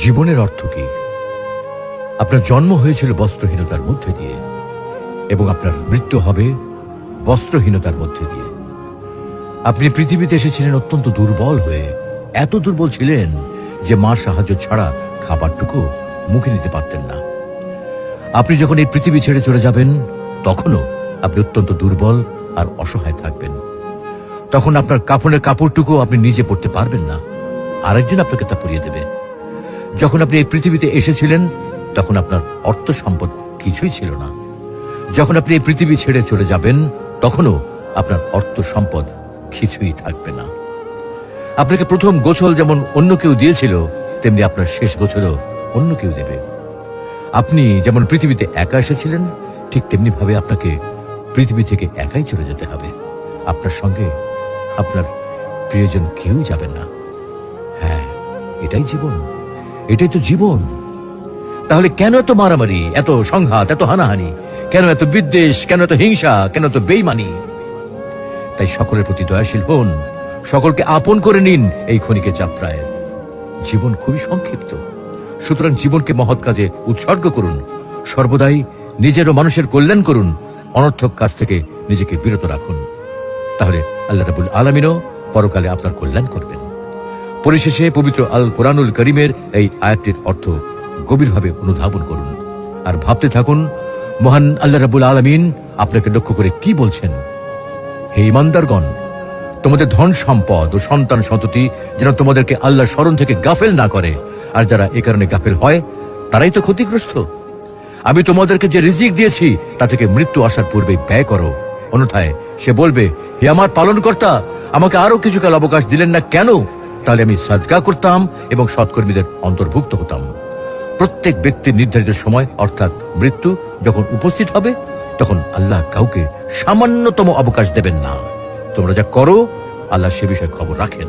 জীবনের অর্থ কি? আপনার জন্ম হয়েছিল বস্ত্রহীনতার মধ্যে দিয়ে এবং আপনার মৃত্যু হবে বস্ত্রহীনতার মধ্যে দিয়ে। আপনি পৃথিবীতে এসেছিলেন অত্যন্ত দুর্বল হয়ে, এত দুর্বল ছিলেন যে মার সাহায্য ছাড়া খাবারটুকু মুখে নিতে পারতেন না। আপনি যখন এই পৃথিবী ছেড়ে চলে যাবেন তখনও আপনি অত্যন্ত দুর্বল আর অসহায় থাকবেন। তখন আপনার কাফনের কাপড়টুকু আপনি নিজে পরতে পারবেন না, আরেকজন আপনাকে তা পরিয়ে দেবে। যখন আপনি এই পৃথিবীতে এসেছিলেন তখন আপনার অর্থ সম্পদ কিছুই ছিল না। যখন আপনি এই পৃথিবী ছেড়ে চলে যাবেন তখনও আপনার অর্থ সম্পদ কিছুই থাকবে না। আপনাকে প্রথম গোছল যেমন অন্য কেউ দিয়েছিল, তেমনি আপনার শেষ গোছলও অন্য কেউ দেবে। আপনি যেমন পৃথিবীতে একা এসেছিলেন, ঠিক তেমনি ভাবে আপনাকে পৃথিবী থেকে একাই চলে যেতে হবে। আপনার সঙ্গে আপনার প্রিয়জন কেউ যাবেন না। হ্যাঁ, এটাই জীবন, এটাই তো জীবন। তাহলে কেন এত মারামারি, এত সংঘাত, এত হানাহানি? কেন এত বিদ্বেষ? কেন এত হিংসা? কেন এত বেইমানি? তাই সকলের প্রতি দয়াশীল হন, সকলকে আপন করে নিন এই ক্ষণিকের যাত্রায়। জীবন খুবই সংক্ষিপ্ত, সুতরাং জীবনকে মহৎ কাজে উৎসর্গ করুন। সর্বদাই নিজের ও মানুষের কল্যাণ করুন, অনর্থক কাজ থেকে নিজেকে বিরত রাখুন। তাহলে আল্লাহ রাব্বুল আলামিনও পরকালে আপনার কল্যাণ করবেন। পরিশেষে পবিত্র আল কোরআনুল করিমের এই আয়াতটির অর্থ গভীরভাবে অনুধাবন করুন আর ভাবতে থাকুন মহান আল্লাহ রাব্বুল আলামিন আপনাকে লক্ষ্য করে কি বলছেন। হে ঈমানদারগণ, তোমাদের ধন সম্পদ ও সন্তান সন্ততি যেন তোমাদেরকে আল্লাহর স্মরণ থেকে গাফেল না করে, আর যারা এ কারণে গাফেল হয় তারাই তো ক্ষতিগ্রস্ত। আমি তোমাদেরকে যে রিজিক দিয়েছি তা থেকে মৃত্যু আসার পূর্বে ব্যয় করো, অন্যথায় সে বলবে, হে আমার পালনকর্তা, আমাকে আরো কিছুকাল অবকাশ দিলেন না কেন? তাহলে আমি সাদকা করতাম এবং সৎকর্মীদের অন্তর্ভুক্ত হতাম। প্রত্যেক ব্যক্তির নির্ধারিত সময় অর্থাৎ মৃত্যু যখন উপস্থিত হবে তখন আল্লাহ কাউকে সামান্যতম অবকাশ দেবেন না। তোমরা যা করো আল্লাহ সে বিষয়ে খবর রাখেন।